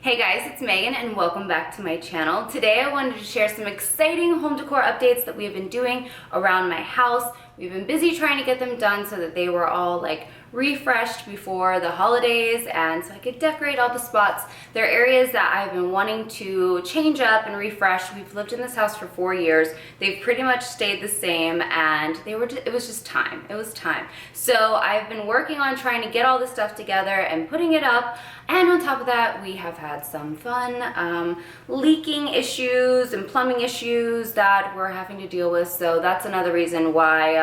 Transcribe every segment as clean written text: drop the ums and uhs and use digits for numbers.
Hey guys, it's Megan and welcome back to my channel. Today I wanted to share some exciting home decor updates that we have been doing around my house. We've been busy trying to get them done so that they were all refreshed before the holidays and so I could decorate all the spots. There are areas that I've been wanting to change up and refresh. We've lived in this house for 4 years. They've pretty much stayed the same and it was just time. It was time. So I've been working on trying to get all this stuff together and putting it up. And on top of that, we have had some fun leaking issues and plumbing issues that we're having to deal with. So that's another reason why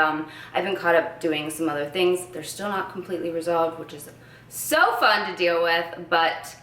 I've been caught up doing some other things. They're still not completely resolved, which is so fun to deal with, but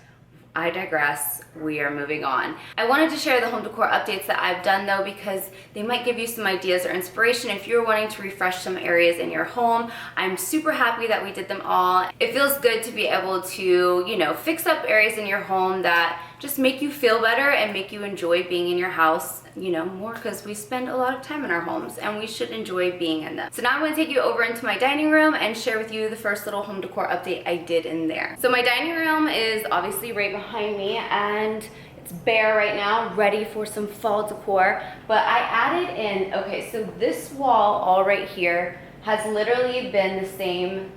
I digress. We are moving on. I wanted to share the home decor updates that I've done though because they might give you some ideas or inspiration if you're wanting to refresh some areas in your home. I'm super happy that we did them all. It feels good to be able to, fix up areas in your home that just make you feel better and make you enjoy being in your house, more because we spend a lot of time in our homes and we should enjoy being in them. So now I'm going to take you over into my dining room and share with you the first little home decor update I did in there. So my dining room is obviously right behind me and it's bare right now, ready for some fall decor. But I added in, okay, so this wall all right here has literally been the same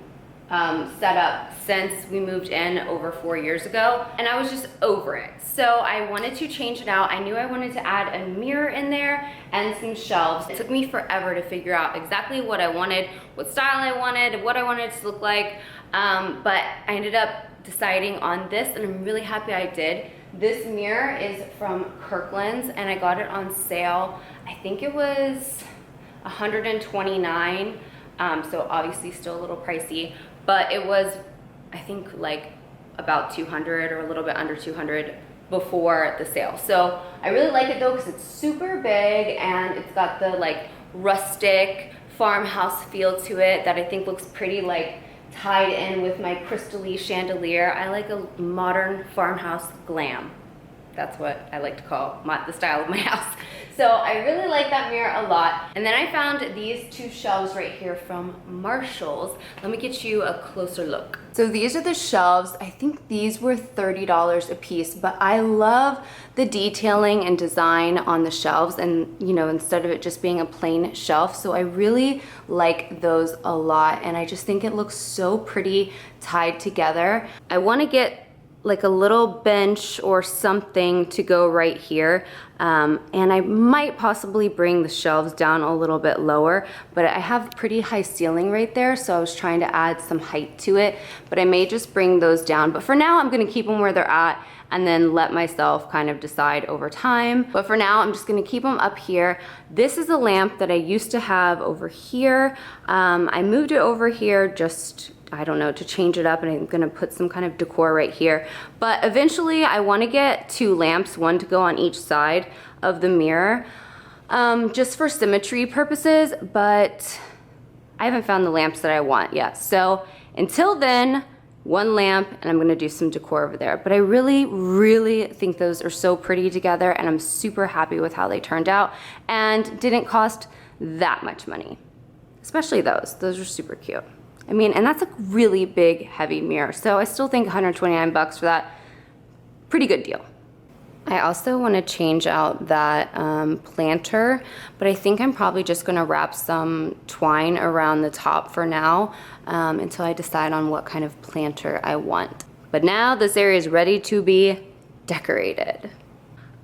setup since we moved in over 4 years ago, and I was just over it. So I wanted to change it out. I knew I wanted to add a mirror in there and some shelves. It took me forever to figure out exactly what I wanted, what style I wanted, what I wanted it to look like, but I ended up deciding on this and I'm really happy I did. This mirror is from Kirkland's and I got it on sale. I think it was $129, so obviously still a little pricey, but it was, I think, about $200 or a little bit under $200 before the sale. So I really like it though because it's super big and it's got the rustic farmhouse feel to it that I think looks pretty tied in with my crystal-y chandelier. I like a modern farmhouse glam. That's what I like to call the style of my house. So I really like that mirror a lot. And then I found these two shelves right here from Marshall's. Let me get you a closer look. So these are the shelves. I think these were $30 a piece, but I love the detailing and design on the shelves and, instead of it just being a plain shelf. So I really like those a lot. And I just think it looks so pretty tied together. I want to get a little bench or something to go right here. And I might possibly bring the shelves down a little bit lower, but I have pretty high ceiling right there. So I was trying to add some height to it, but I may just bring those down. But for now, I'm gonna keep them where they're at and then let myself kind of decide over time. But for now, I'm just gonna keep them up here. This is a lamp that I used to have over here. I moved it over here just, I don't know, to change it up, and I'm gonna put some kind of decor right here. But eventually I wanna get 2 lamps, one to go on each side of the mirror, just for symmetry purposes, but I haven't found the lamps that I want yet. So until then, 1 lamp, and I'm gonna do some decor over there. But I really, really think those are so pretty together, and I'm super happy with how they turned out, and didn't cost that much money. Especially those are super cute. I mean, and that's a really big, heavy mirror. So I still think 129 bucks for that, pretty good deal. I also want to change out that planter, but I think I'm probably just going to wrap some twine around the top for now until I decide on what kind of planter I want. But now this area is ready to be decorated.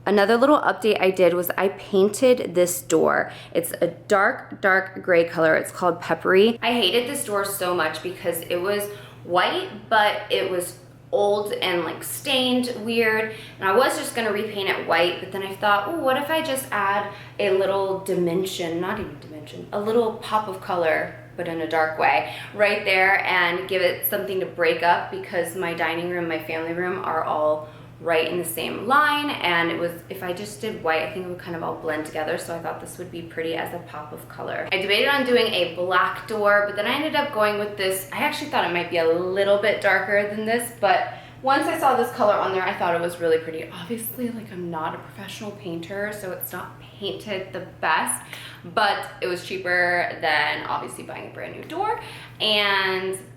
Another little update I did was I painted this door. It's a dark, dark gray color. It's called Peppery. I hated this door so much because it was white, but it was old and stained weird. And I was just gonna repaint it white, but then I thought, oh, what if I just add a little dimension, not even dimension, a little pop of color, but in a dark way, right there, and give it something to break up because my dining room, my family room are all right in the same line, and it was, if I just did white, I think it would kind of all blend together, so I thought this would be pretty as a pop of color. I debated on doing a black door, but then I ended up going with this. I actually thought it might be a little bit darker than this, but once I saw this color on there, I thought it was really pretty. Obviously, like, I'm not a professional painter, so it's not painted the best, but it was cheaper than obviously buying a brand new door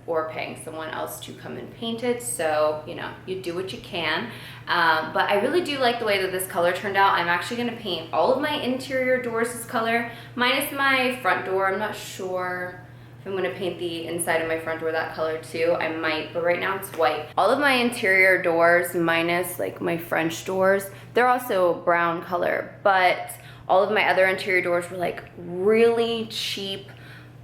or paying someone else to come and paint it. So, you know, you do what you can. But I really do like the way that this color turned out. I'm actually gonna paint all of my interior doors this color, minus my front door. I'm not sure if I'm gonna paint the inside of my front door that color too. I might, but right now it's white. All of my interior doors, minus like my French doors, they're also brown color, but all of my other interior doors were like really cheap,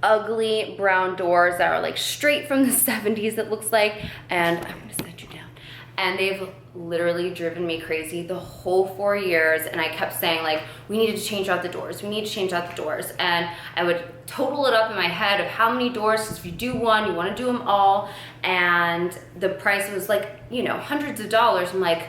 ugly brown doors that are like straight from the 70s, it looks like. And I'm gonna set you down. And they've literally driven me crazy the whole 4 years. And I kept saying like, we need to change out the doors. We need to change out the doors. And I would total it up in my head of how many doors, because if you do one, you wanna do them all. And the price was like, you know, hundreds of dollars. I'm like,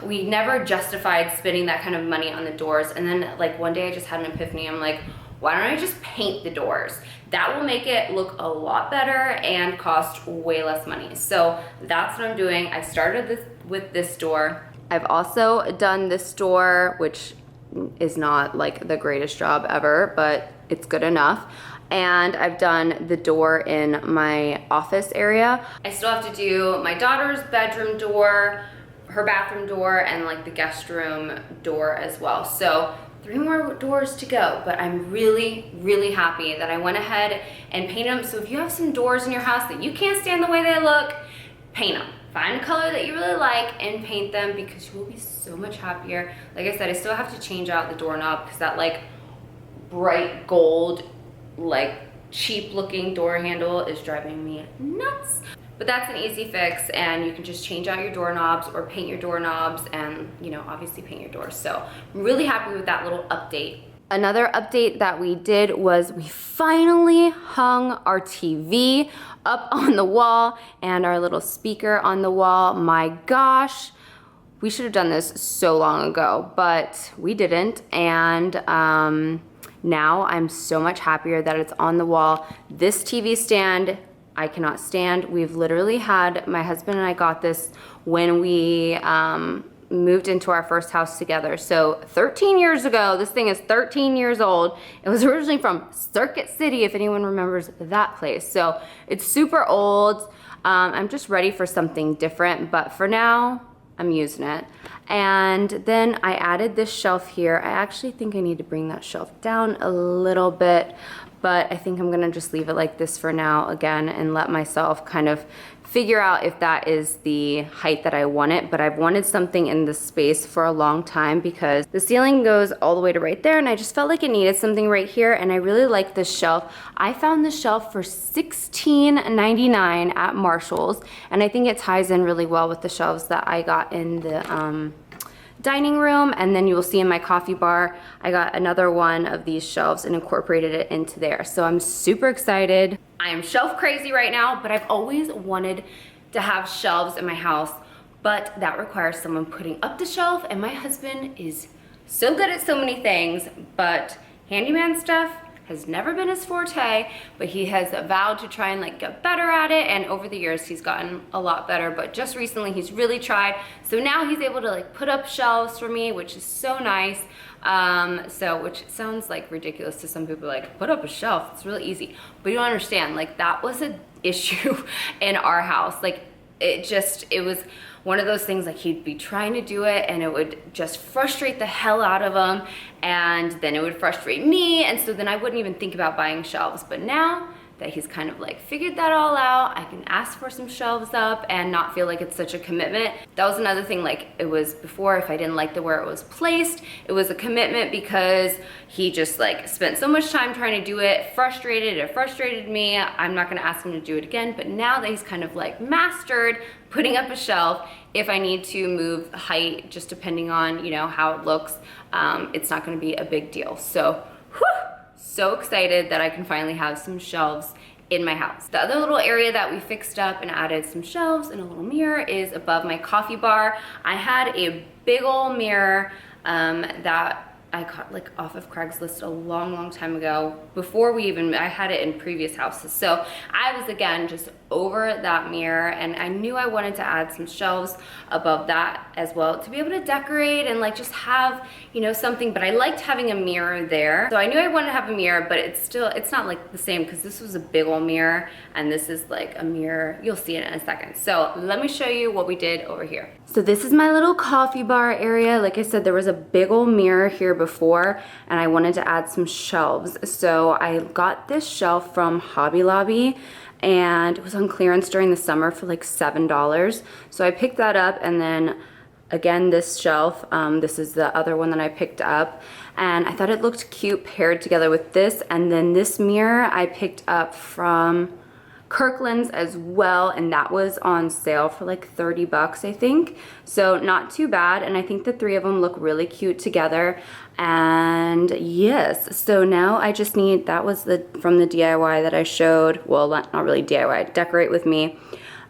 we never justified spending that kind of money on the doors. And then like one day I just had an epiphany. I'm like, why don't I just paint the doors? That will make it look a lot better and cost way less money. So that's what I'm doing. I started this with this door. I've also done this door, which is not like the greatest job ever, but it's good enough. And I've done the door in my office area. I still have to do my daughter's bedroom door, her bathroom door, and like the guest room door as well. So 3 more doors to go, but I'm really, really happy that I went ahead and painted them. So if you have some doors in your house that you can't stand the way they look, paint them. Find a color that you really like and paint them, because you will be so much happier. Like I said, I still have to change out the doorknob because that like bright gold, like cheap looking door handle is driving me nuts. But that's an easy fix, and you can just change out your doorknobs or paint your doorknobs and, you know, obviously paint your doors. So I'm really happy with that little update. Another update that we did was we finally hung our TV up on the wall and our little speaker on the wall. My gosh, we should have done this so long ago, but we didn't. And now I'm so much happier that it's on the wall. This TV stand, I cannot stand. We've literally had, my husband and I got this when we moved into our first house together. So 13 years ago, this thing is 13 years old. It was originally from Circuit City, if anyone remembers that place. So it's super old. I'm just ready for something different, but for now, I'm using it. And then I added this shelf here. I actually think I need to bring that shelf down a little bit, but I think I'm gonna just leave it like this for now again and let myself kind of figure out if that is the height that I want it. But I've wanted something in this space for a long time because the ceiling goes all the way to right there, and I just felt like it needed something right here, and I really like this shelf. I found this shelf for $16.99 at Marshall's, and I think it ties in really well with the shelves that I got in the dining room. And then you will see in my coffee bar, I got another one of these shelves and incorporated it into there. So I'm super excited. I am shelf crazy right now, but I've always wanted to have shelves in my house, but that requires someone putting up the shelf, and my husband is so good at so many things, but handyman stuff has never been his forte, but he has vowed to try and like get better at it, and over the years he's gotten a lot better, but just recently he's really tried. So now he's able to like put up shelves for me, which is so nice. Which sounds like ridiculous to some people, like put up a shelf, it's really easy, but you don't understand, like that was an issue in our house. Like it was one of those things, like he'd be trying to do it and it would just frustrate the hell out of him, and then it would frustrate me, and so then I wouldn't even think about buying shelves. But now that he's kind of like figured that all out, I can ask for some shelves up and not feel like it's such a commitment. That was another thing, like it was before, if I didn't like the where it was placed, it was a commitment because he just like spent so much time trying to do it, it frustrated me. I'm not gonna ask him to do it again, but now that he's kind of like mastered putting up a shelf, if I need to move height, just depending on, you know, how it looks, it's not gonna be a big deal. So, whew, so excited that I can finally have some shelves in my house. The other little area that we fixed up and added some shelves and a little mirror is above my coffee bar. I had a big old mirror that I got like off of Craigslist a long time ago, before I had it in previous houses. So I was again just over that mirror, and I knew I wanted to add some shelves above that as well to be able to decorate and like just have, you know, something. But I liked having a mirror there, so I knew I wanted to have a mirror, but it's not like the same, because this was a big old mirror and this is like a mirror. You'll see it in a second. So let me show you what we did over here. So this is my little coffee bar area. Like I said, there was a big old mirror here before, and I wanted to add some shelves. So I got this shelf from Hobby Lobby, and it was on clearance during the summer for like $7. So I picked that up, and then again, this shelf, this is the other one that I picked up, and I thought it looked cute paired together with this. And then this mirror I picked up from Kirkland's as well, and that was on sale for like 30 bucks, I think. So not too bad, and I think the three of them look really cute together. And yes, so now I just need, that was from the DIY that I showed, well, not really DIY, Decorate With Me,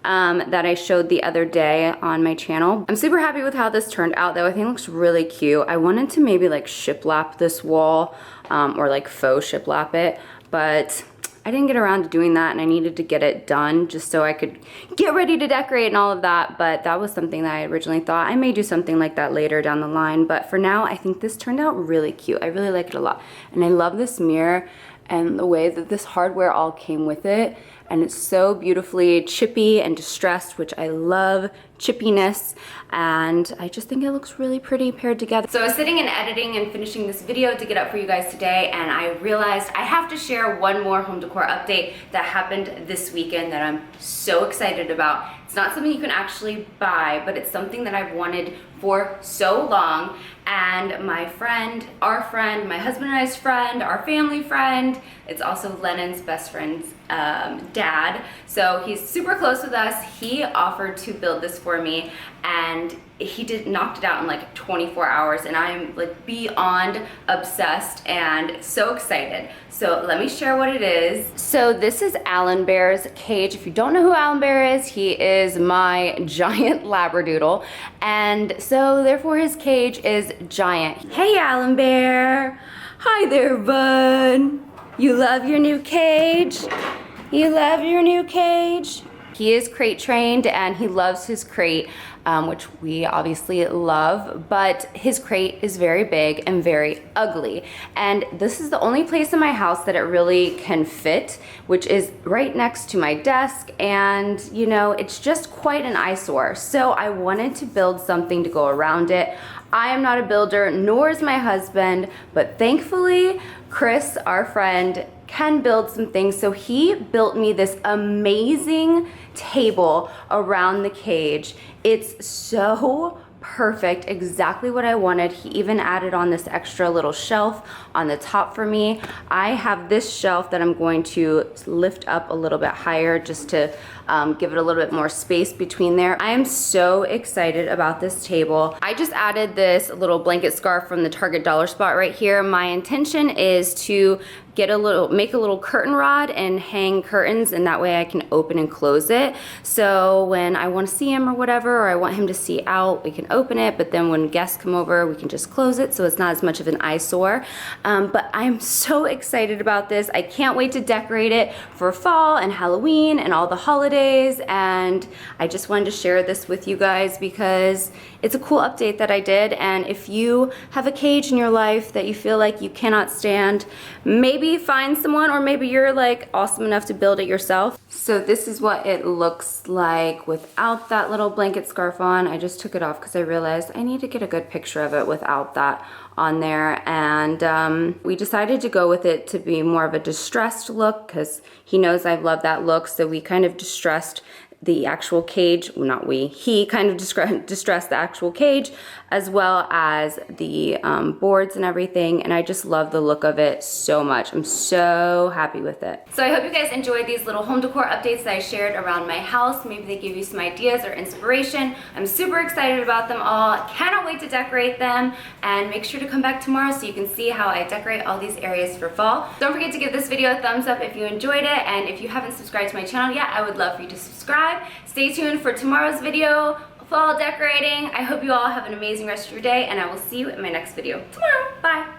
that I showed the other day on my channel. I'm super happy with how this turned out though. I think it looks really cute. I wanted to maybe like shiplap this wall, or like faux shiplap it, but I didn't get around to doing that, and I needed to get it done just so I could get ready to decorate and all of that. But that was something that I originally thought I may do something like that later down the line. But for now, I think this turned out really cute. I really like it a lot. And I love this mirror and the way that this hardware all came with it. And it's so beautifully chippy and distressed, which I love chippiness, and I just think it looks really pretty paired together. So I was sitting and editing and finishing this video to get up for you guys today, and I realized I have to share one more home decor update that happened this weekend that I'm so excited about. It's not something you can actually buy, but it's something that I've wanted for so long. And my friend, our friend, my husband and I's friend, our family friend, it's also Lennon's best friend's dad. So he's super close with us. He offered to build this for me, and he knocked it out in like 24 hours, and I'm like beyond obsessed and so excited. So let me share what it is. So this is Alan Bear's cage. If you don't know who Alan Bear is, he is my giant Labradoodle, and so therefore his cage is giant. Hey Alan Bear. Hi there, bud. You love your new cage? You love your new cage? He is crate trained and he loves his crate, which we obviously love, but his crate is very big and very ugly. And this is the only place in my house that it really can fit, which is right next to my desk. And you know, it's just quite an eyesore. So I wanted to build something to go around it. I am not a builder, nor is my husband, but thankfully, Chris, our friend, can build some things. So he built me this amazing table around the cage. It's so perfect, exactly what I wanted. He even added on this extra little shelf on the top for me. I have this shelf that I'm going to lift up a little bit higher just to give it a little bit more space between there. I am so excited about this table. I just added this little blanket scarf from the Target dollar spot right here. My intention is to make a little curtain rod and hang curtains, and that way I can open and close it. So when I want to see him or whatever, or I want him to see out, we can open it, but then when guests come over, we can just close it so it's not as much of an eyesore. But I'm so excited about this. I can't wait to decorate it for fall and Halloween and all the holidays, and I just wanted to share this with you guys because it's a cool update that I did. And if you have a cage in your life that you feel like you cannot stand, maybe find someone, or maybe you're like awesome enough to build it yourself. So this is what it looks like without that little blanket scarf on. I just took it off because I realized I need to get a good picture of it without that on there. And we decided to go with it to be more of a distressed look because he knows I love that look. So we kind of distressed the actual cage, well, not we, he kind of distressed the actual cage as well as the boards and everything, and I just love the look of it so much. I'm so happy with it. So I hope you guys enjoyed these little home decor updates that I shared around my house. Maybe they give you some ideas or inspiration. I'm super excited about them all. Cannot wait to decorate them, and make sure to come back tomorrow so you can see how I decorate all these areas for fall. Don't forget to give this video a thumbs up if you enjoyed it, and if you haven't subscribed to my channel yet, I would love for you to subscribe. Stay tuned for tomorrow's video, fall decorating. I hope you all have an amazing rest of your day, and I will see you in my next video tomorrow. Bye.